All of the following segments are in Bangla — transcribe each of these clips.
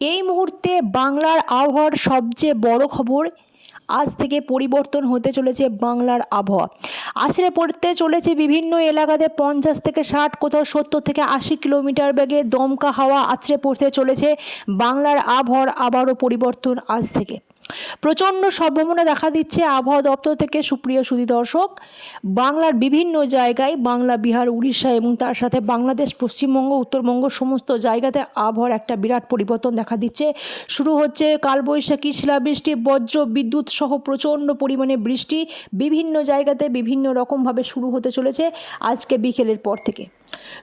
এই মুহূর্তে বাংলার আবহাওয়ার সবচেয়ে বড় খবর, আজ থেকে পরিবর্তন হতে চলেছে বাংলার আবহাওয়া। আছড়ে পড়তে চলেছে বিভিন্ন এলাকাতে 50 থেকে 60, কোথাও 70 থেকে 80 কিলোমিটার বেগে দমকা হাওয়া আছড়ে পড়তে চলেছে। বাংলার আবহাওয়ার আবারও পরিবর্তন আজ থেকে প্রচণ্ড সম্ভাবনা দেখা দিচ্ছে আবহাওয়া দপ্তর থেকে। সুপ্রিয় সুধী দর্শক, বাংলার বিভিন্ন জায়গায়, বাংলা, বিহার, উড়িষ্যা এবং তার সাথে বাংলাদেশ, পশ্চিমবঙ্গ, উত্তরবঙ্গ সমস্ত জায়গাতে আবহাওয়ার একটা বিরাট পরিবর্তন দেখা দিচ্ছে। শুরু হচ্ছে কালবৈশাখী, শিলাবৃষ্টি, বজ্র বিদ্যুৎ সহ প্রচণ্ড পরিমাণে বৃষ্টি বিভিন্ন জায়গাতে বিভিন্ন রকমভাবে শুরু হতে চলেছে আজকে বিকেলের পর থেকে।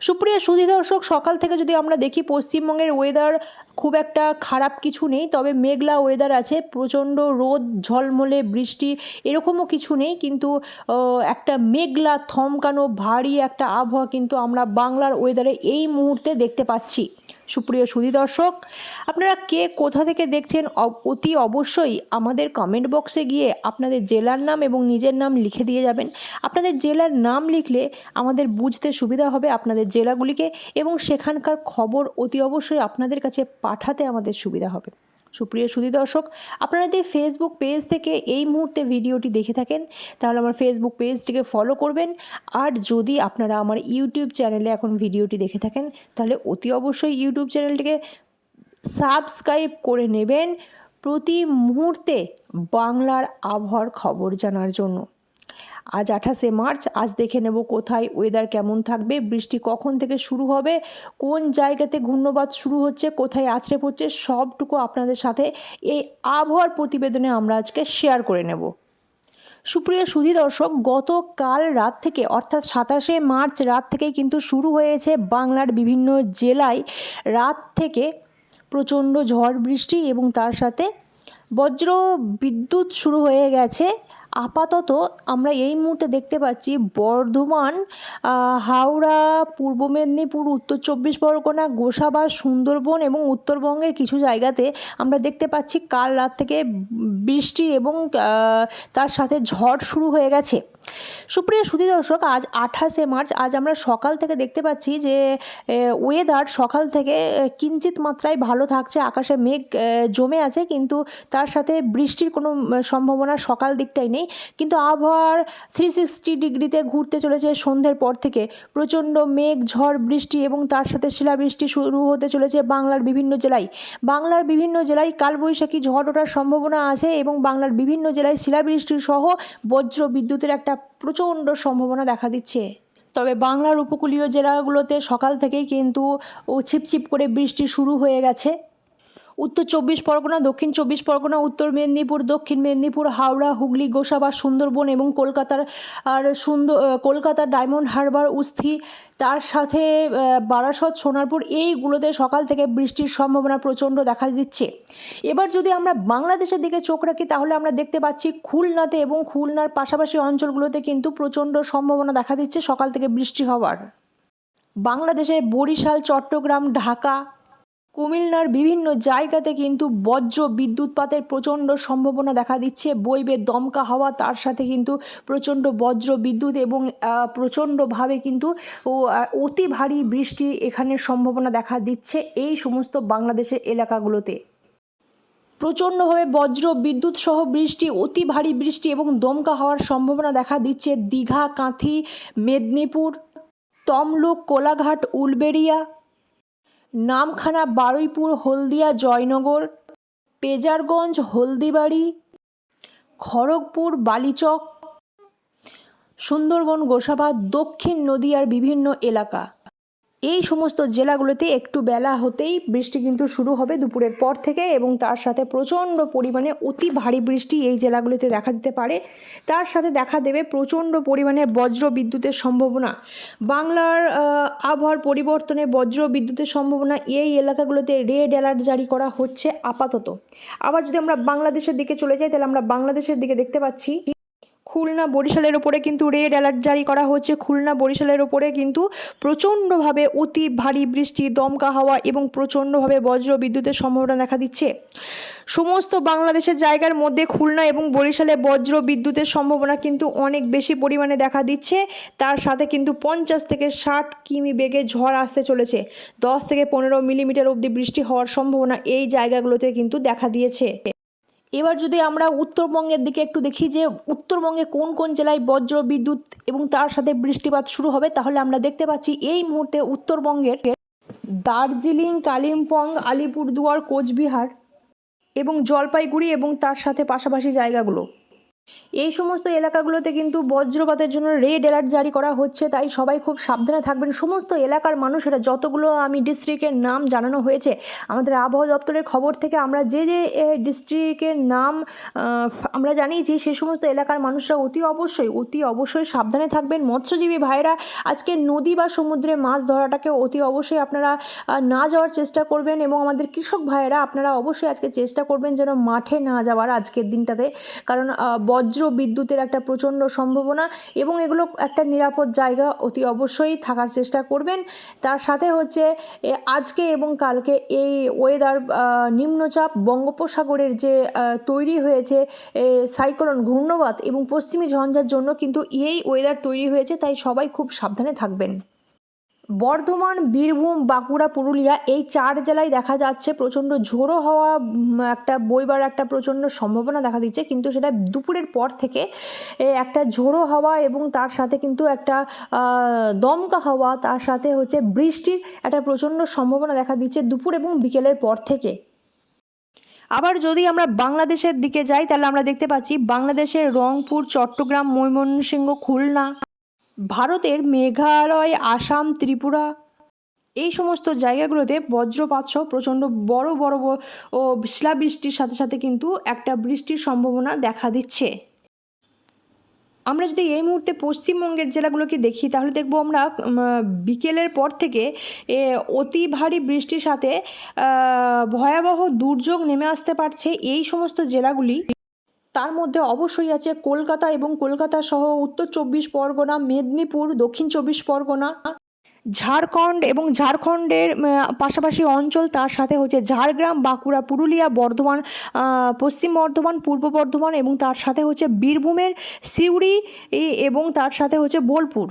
সুপ্রিয় সুধী দর্শক, সকাল থেকে যদি আমরা দেখি পশ্চিমবঙ্গের ওয়েদার খুব একটা খারাপ কিছু নেই, তবে মেঘলা ওয়েদার আছে, প্রচণ্ড রোদ, ঝলমলে বৃষ্টি এরকমও কিছু নেই, কিন্তু একটা মেঘলা থমকানো ভারী একটা আবহাওয়া কিন্তু আমরা বাংলার ওয়েদারে এই মুহূর্তে দেখতে পাচ্ছি। সুপ্রিয় সুধী দর্শক, আপনারা কে কোথা থেকে দেখছেন অতি অবশ্যই আমাদের কমেন্ট বক্সে গিয়ে আপনাদের জেলার নাম এবং নিজের নাম লিখে দিয়ে যাবেন। আপনাদের জেলার নাম লিখলে আমাদের বুঝতে সুবিধা হবে আপনাদের জেলাগুলিকে, এবং সেখানকার খবর অতি অবশ্যই আপনাদের কাছে পাঠাতে আমাদের সুবিধা হবে। সুপ্রিয় সুধী দর্শক, আপনারা যদি ফেসবুক পেজ থেকে এই মুহূর্তে ভিডিওটি দেখে থাকেন তাহলে আমার ফেসবুক পেজটিকে ফলো করবেন, আর যদি আপনারা আমার ইউটিউব চ্যানেলে এখন ভিডিওটি দেখে থাকেন তাহলে অতি অবশ্যই ইউটিউব চ্যানেলটিকে সাবস্ক্রাইব করে নেবেন প্রতি মুহূর্তে বাংলার আবহাওয়ার খবর জানার জন্য। আজ 28শে মার্চ, আজ দেখে নেব কোথায় ওয়েদার কেমন থাকবে, বৃষ্টি কখন থেকে শুরু হবে, কোন জায়গাতে ঘূর্ণবাত শুরু হচ্ছে, কোথায় আছড়ে পড়ছে, সবটুকু আপনাদের সাথে এই আবহাওয়ার প্রতিবেদনে আমরা আজকে শেয়ার করে নেব। সুপ্রিয় সুধী দর্শক, গতকাল রাত থেকে অর্থাৎ 27শে মার্চ রাত থেকেই কিন্তু শুরু হয়েছে বাংলার বিভিন্ন জেলায় রাত থেকে প্রচণ্ড ঝড় বৃষ্টি এবং তার সাথে বজ্র বিদ্যুৎ শুরু হয়ে গেছে। আপাতত আমরা এই মুহূর্তে দেখতে পাচ্ছি বর্ধমান, হাওড়া, পূর্ব মেদিনীপুর, উত্তর 24 পরগনা, গোসাবা, সুন্দরবন এবং উত্তরবঙ্গের কিছু জায়গাতে আমরা দেখতে পাচ্ছি কাল রাত থেকে বৃষ্টি এবং তার সাথে ঝড় শুরু হয়ে গেছে। সুপ্রিয় সুধী দর্শক, আজ 28শে মার্চ, আজ আমরা সকাল থেকে দেখতে পাচ্ছি যে ওয়েদার সকাল থেকে কিঞ্চিত মাত্রায় ভালো থাকছে, আকাশে মেঘ জমে আছে, কিন্তু তার সাথে বৃষ্টির কোনো সম্ভাবনা সকাল দিকটাই নেই। কিন্তু আবহাওয়ার 360 ডিগ্রিতে ঘুরতে চলেছে সন্ধ্যের পর থেকে। প্রচণ্ড মেঘ, ঝড়, বৃষ্টি এবং তার সাথে শিলাবৃষ্টি শুরু হতে চলেছে বাংলার বিভিন্ন জেলায়। বাংলার বিভিন্ন জেলায় কালবৈশাখী ঝড় ওঠার সম্ভাবনা আছে এবং বাংলার বিভিন্ন জেলায় শিলাবৃষ্টি সহ বজ্র বিদ্যুতের একটা প্রচণ্ড সম্ভাবনা দেখা দিচ্ছে। তবে বাংলার উপকূলীয় জেলাগুলোতে সকাল থেকেই কিন্তু ছিপছিপ করে বৃষ্টি শুরু হয়ে গেছে। উত্তর 24 পরগনা, দক্ষিণ 24 পরগনা, উত্তর মেদিনীপুর, দক্ষিণ মেদিনীপুর, হাওড়া, হুগলি, গোসাবা, সুন্দরবন এবং কলকাতার ডায়মন্ড হারবার, উস্থি, তার সাথে বারাসত, সোনারপুর, এইগুলোতে সকাল থেকে বৃষ্টির সম্ভাবনা প্রচণ্ড দেখা দিচ্ছে। এবার যদি আমরা বাংলাদেশের দিকে চোখ রাখি তাহলে আমরা দেখতে পাচ্ছি খুলনাতে এবং খুলনার পাশাপাশি অঞ্চলগুলোতে কিন্তু প্রচণ্ড সম্ভাবনা দেখা দিচ্ছে সকাল থেকে বৃষ্টি হওয়ার। বাংলাদেশের বরিশাল, চট্টগ্রাম, ঢাকা, কুমিল্লার বিভিন্ন জায়গাতে কিন্তু বজ্র বিদ্যুৎপাতের প্রচণ্ড সম্ভাবনা দেখা দিচ্ছে। বইবে দমকা হাওয়া, তার সাথে কিন্তু প্রচণ্ড বজ্র বিদ্যুৎ এবং প্রচণ্ডভাবে কিন্তু অতি ভারী বৃষ্টি এখানে সম্ভাবনা দেখা দিচ্ছে এই সমস্ত বাংলাদেশের এলাকাগুলোতে। প্রচণ্ডভাবে বজ্র বিদ্যুৎ সহ বৃষ্টি, অতি ভারী বৃষ্টি এবং দমকা হওয়ার সম্ভাবনা দেখা দিচ্ছে দীঘা, কাঁথি, মেদিনীপুর, তমলুক, কোলাঘাট, উলবেড়িয়া, নামখানা, বারুইপুর, হলদিয়া, জয়নগর, পেজারগঞ্জ, হলদিবাড়ি, খড়গপুর, বালিচক, সুন্দরবন, গোসাবা, দক্ষিণ নদিয়ার বিভিন্ন এলাকা, এই সমস্ত জেলাগুলোতে একটু বেলা হতেই বৃষ্টি কিন্তু শুরু হবে দুপুরের পর থেকে, এবং তার সাথে প্রচণ্ড পরিমাণে অতি ভারী বৃষ্টি এই জেলাগুলিতে দেখা দিতে পারে। তার সাথে দেখা দেবে প্রচণ্ড পরিমাণে বজ্র বিদ্যুতের সম্ভাবনা। বাংলার আবহাওয়ার পরিবর্তনে বজ্র বিদ্যুতের সম্ভাবনা এই এলাকাগুলোতে রেড অ্যালার্ট জারি করা হচ্ছে আপাতত। আবার যদি আমরা বাংলাদেশের দিকে চলে যাই তাহলে আমরা বাংলাদেশের দিকে দেখতে পাচ্ছি খুলনা বরিশালের ওপরে কিন্তু রেড অ্যালার্ট জারি করা হচ্ছে। খুলনা বরিশালের ওপরে কিন্তু প্রচণ্ডভাবে অতি ভারী বৃষ্টি, দমকা হাওয়া এবং প্রচণ্ডভাবে বজ্র বিদ্যুতের সম্ভাবনা দেখা দিচ্ছে। সমস্ত বাংলাদেশের জায়গার মধ্যে খুলনা এবং বরিশালে বজ্র বিদ্যুতের সম্ভাবনা কিন্তু অনেক বেশি পরিমাণে দেখা দিচ্ছে। তার সাথে কিন্তু 50 থেকে 60 কিমি বেগে ঝড় আসতে চলেছে। 10 থেকে 15 মিলিমিটার অবধি বৃষ্টি হওয়ার সম্ভাবনা এই জায়গাগুলোতে কিন্তু দেখা দিয়েছে। এবার যদি আমরা উত্তরবঙ্গের দিকে একটু দেখি যে উত্তরবঙ্গে কোন কোন জেলায় বজ্র বিদ্যুৎ এবং তার সাথে বৃষ্টিপাত শুরু হবে, তাহলে আমরা দেখতে পাচ্ছি এই মুহূর্তে উত্তরবঙ্গের দার্জিলিং, কালিম্পং, আলিপুরদুয়ার, কোচবিহার এবং জলপাইগুড়ি এবং তার সাথে পাশাপাশি জায়গাগুলো, এই সমস্ত এলাকাগুলোতে কিন্তু বজ্রপাতের জন্য রেড অ্যালার্ট জারি করা হচ্ছে। তাই সবাই খুব সাবধানে থাকবেন। সমস্ত এলাকার মানুষেরা, যতগুলো আমি ডিস্ট্রিক্টের নাম জানানো হয়েছে আমাদের আবহাওয়া দপ্তরের খবর থেকে, আমরা যে যে ডিস্ট্রিক্টের নাম আমরা জানিয়েছি, সেই সমস্ত এলাকার মানুষরা অতি অবশ্যই সাবধানে থাকবেন। মৎস্যজীবী ভাইরা আজকে নদী বা সমুদ্রে মাছ ধরাটাকে অতি অবশ্যই আপনারা না যাওয়ার চেষ্টা করবেন, এবং আমাদের কৃষক ভাইয়েরা আপনারা অবশ্যই আজকে চেষ্টা করবেন যেন মাঠে না যাওয়ার আজকের দিনটাতে, কারণ বজ্র বিদ্যুতের একটা প্রচণ্ড সম্ভাবনা, এবং এগুলো একটা নিরাপদ জায়গা অতি অবশ্যই থাকার চেষ্টা করবেন। তার সাথে হচ্ছে আজকে এবং কালকে এই ওয়েদার নিম্নচাপ বঙ্গোপসাগরের যে তৈরি হয়েছে সাইক্লোন, ঘূর্ণবাত এবং পশ্চিমী ঝঞ্ঝার জন্য কিন্তু এই ওয়েদার তৈরি হয়েছে। তাই সবাই খুব সাবধানে থাকবেন। বর্ধমান, বীরভূম, বাঁকুড়া, পুরুলিয়া এই 4 জেলায় দেখা যাচ্ছে প্রচণ্ড ঝোড়ো হাওয়া একটা বইবার একটা প্রচণ্ড সম্ভাবনা দেখা দিচ্ছে, কিন্তু সেটা দুপুরের পর থেকে একটা ঝোড়ো হাওয়া এবং তার সাথে কিন্তু একটা দমকা হাওয়া, তার সাথে হচ্ছে বৃষ্টির একটা প্রচণ্ড সম্ভাবনা দেখা দিচ্ছে দুপুর এবং বিকেলের পর থেকে। আবার যদি আমরা বাংলাদেশের দিকে যাই, তাহলে আমরা দেখতে পাচ্ছি বাংলাদেশের রংপুর, চট্টগ্রাম, ময়মনসিংহ, খুলনা, ভারতের মেঘালয়, আসাম, ত্রিপুরা এই সমস্ত জায়গাগুলোতে বজ্রপাত সহ প্রচণ্ড বড় বড় শিলাবৃষ্টির সাথে সাথে কিন্তু একটা বৃষ্টির সম্ভাবনা দেখা দিচ্ছে। আমরা যদি এই মুহূর্তে পশ্চিমবঙ্গের জেলাগুলোকে দেখি, তাহলে দেখব আমরা বিকেলের পর থেকে অতি ভারী বৃষ্টির সাথে ভয়াবহ দুর্যোগ নেমে আসতে পারছে এই সমস্ত জেলাগুলি। তার মধ্যে অবশ্যই আছে কলকাতা এবং কলকাতা সহ উত্তর 24 পরগনা, মেদিনীপুর, দক্ষিণ 24 পরগনা, ঝাড়খণ্ড এবং ঝাড়খণ্ডের পাশাপাশি অঞ্চল, তার সাথে হচ্ছে ঝাড়গ্রাম, বাঁকুড়া, পুরুলিয়া, বর্ধমান, পশ্চিম বর্ধমান, পূর্ব বর্ধমান এবং তার সাথে হচ্ছে বীরভূমের সিউড়ি এবং তার সাথে হচ্ছে বোলপুর।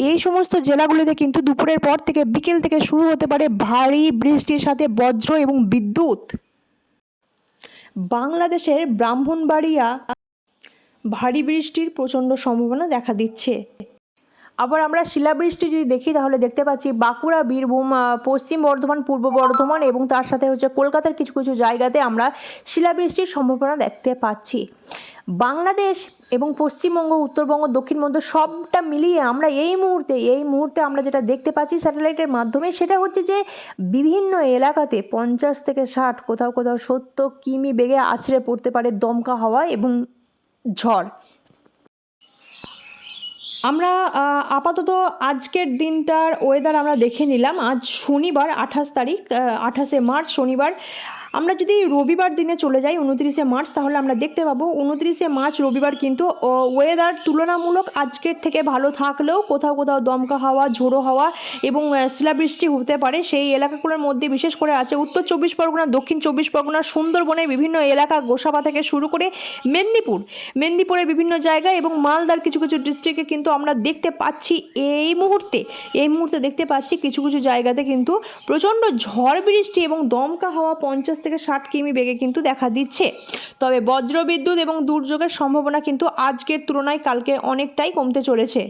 এই সমস্ত জেলাগুলিতে কিন্তু দুপুরের পর থেকে বিকেল থেকে শুরু হতে পারে ভারী বৃষ্টির সাথে বজ্র এবং বিদ্যুৎ। বাংলাদেশের ব্রাহ্মণবাড়িয়া ভারী বৃষ্টির প্রচণ্ড সম্ভাবনা দেখা দিচ্ছে। আবার আমরা শিলাবৃষ্টি যদি দেখি, তাহলে দেখতে পাচ্ছি বাঁকুড়া, বীরভূম, পশ্চিম বর্ধমান, পূর্ব বর্ধমান এবং তার সাথে হচ্ছে কলকাতার কিছু কিছু জায়গাতে আমরা শিলাবৃষ্টির সম্ভাবনা দেখতে পাচ্ছি। বাংলাদেশ এবং পশ্চিমবঙ্গ, উত্তরবঙ্গ, দক্ষিণবঙ্গ সবটা মিলিয়ে আমরা এই মুহূর্তে আমরা যেটা দেখতে পাচ্ছি স্যাটেলাইটের মাধ্যমে, সেটা হচ্ছে যে বিভিন্ন এলাকাতে 50 থেকে 60, কোথাও কোথাও 70 কিমি বেগে আছড়ে পড়তে পারে দমকা হাওয়া এবং ঝড়। আমরা আপাতত আজকের দিনটার ওয়েদার আমরা দেখে নিলাম। আজ শনিবার 28 তারিখ, 28শে মার্চ শনিবার। আমরা যদি রবিবার দিনে চলে যাই 29শে মার্চ, তাহলে আমরা দেখতে পাবো 29শে মার্চ রবিবার কিন্তু ওয়েদার তুলনামূলক আজকের থেকে ভালো থাকলেও কোথাও কোথাও দমকা হাওয়া, ঝোড়ো হাওয়া এবং শিলাবৃষ্টি হতে পারে। সেই এলাকাগুলোর মধ্যে বিশেষ করে আছে উত্তর 24 পরগনা, দক্ষিণ 24 পরগনা, সুন্দরবনের বিভিন্ন এলাকা, গোসাবা থেকে শুরু করে মেদিনীপুরের বিভিন্ন জায়গায় এবং মালদার কিছু কিছু ডিস্ট্রিক্টে কিন্তু আমরা দেখতে পাচ্ছি এই মুহূর্তে দেখতে পাচ্ছি কিছু কিছু জায়গাতে কিন্তু প্রচণ্ড ঝড় বৃষ্টি এবং দমকা হাওয়া 50 থেকে 60 কিমি বেগে কিন্তু দেখা দিচ্ছে। তবে বজ্রবিদ্যুৎ এবং দুর্যোগের সম্ভাবনা কিন্তু আজকের তুলনায় কালকে অনেকটাই কমতে চলেছে।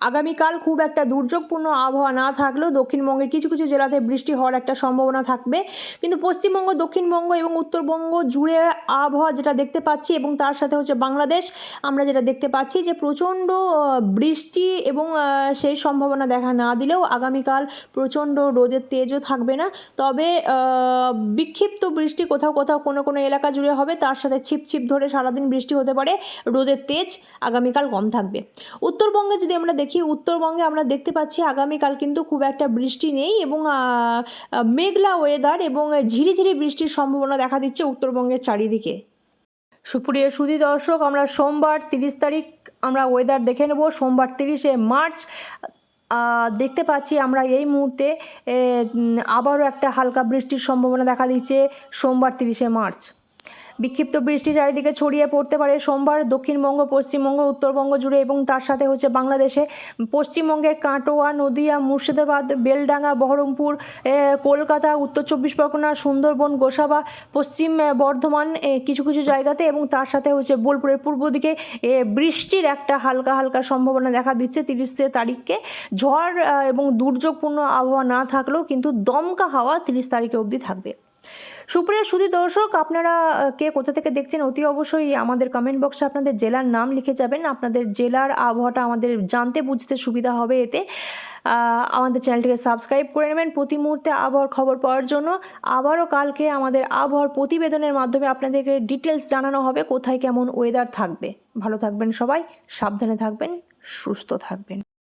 আগামীকাল খুব একটা দুর্যোগপূর্ণ আবহাওয়া না থাকলেও দক্ষিণবঙ্গের কিছু কিছু জেলাতে বৃষ্টি হওয়ার একটা সম্ভাবনা থাকবে, কিন্তু পশ্চিমবঙ্গ, দক্ষিণবঙ্গ এবং উত্তরবঙ্গ জুড়ে আবহাওয়া যেটা দেখতে পাচ্ছি এবং তার সাথে হচ্ছে বাংলাদেশ, আমরা যেটা দেখতে পাচ্ছি যে প্রচণ্ড বৃষ্টি এবং সেই সম্ভাবনা দেখা না দিলেও আগামীকাল প্রচণ্ড রোদের তেজও থাকবে না। তবে বিক্ষিপ্ত বৃষ্টি কোথাও কোথাও কোনো কোনো এলাকা জুড়ে হবে, তার সাথে ছিপছিপ ধরে সারাদিন বৃষ্টি হতে পারে, রোদের তেজ আগামীকাল কম থাকবে। উত্তরবঙ্গে যদি আমরা দেখি, উত্তরবঙ্গে আমরা দেখতে পাচ্ছি আগামীকাল কিন্তু খুব একটা বৃষ্টি নেই এবং মেঘলা ওয়েদার এবং ঝিরিঝিরি বৃষ্টির সম্ভাবনা দেখা দিচ্ছে উত্তরবঙ্গের চারিদিকে। সুপ্রিয় সুধী দর্শক, আমরা সোমবার 30 তারিখ আমরা ওয়েদার দেখে নেব। সোমবার 30শে মার্চ দেখতে পাচ্ছি আমরা এই মুহূর্তে আবারও একটা হালকা বৃষ্টির সম্ভাবনা দেখা দিচ্ছে। সোমবার 30শে মার্চ বিক্ষিপ্ত বৃষ্টি চারিদিকে ছড়িয়ে পড়তে পারে সোমবার দক্ষিণবঙ্গ, পশ্চিমবঙ্গ, উত্তরবঙ্গ জুড়ে এবং তার সাথে হচ্ছে বাংলাদেশে। পশ্চিমবঙ্গের কাটোয়া, নদিয়া, মুর্শিদাবাদ, বেলডাঙ্গা, বহরমপুর, কলকাতা, উত্তর 24 পরগনা, সুন্দরবন, গোসাবা, পশ্চিম বর্ধমান কিছু কিছু জায়গাতে এবং তার সাথে হচ্ছে বোলপুরের পূর্ব দিকে বৃষ্টির একটা হালকা হালকা সম্ভাবনা দেখা দিচ্ছে 30 তারিখকে। ঝড় এবং দুর্যোগপূর্ণ আবহাওয়া না থাকলেও কিন্তু দমকা হাওয়া 30 তারিখে অবধি থাকবে। সুপ্রিয় সুধী দর্শক, আপনারা কে কোথা থেকে দেখছেন অতি অবশ্যই আমাদের কমেন্ট বক্সে আপনাদের জেলার নাম লিখে যাবেন। আপনাদের জেলার আবহাওয়াটা আমাদের জানতে বুঝতে সুবিধা হবে এতে। আমাদের চ্যানেলটিকে সাবস্ক্রাইব করে নেবেন প্রতি মুহূর্তে আবহাওয়ার খবর পাওয়ার জন্য। আবারও কালকে আমাদের আবহাওয়ার প্রতিবেদনের মাধ্যমে আপনাদেরকে ডিটেলস জানানো হবে কোথায় কেমন ওয়েদার থাকবে। ভালো থাকবেন সবাই, সাবধানে থাকবেন, সুস্থ থাকবেন।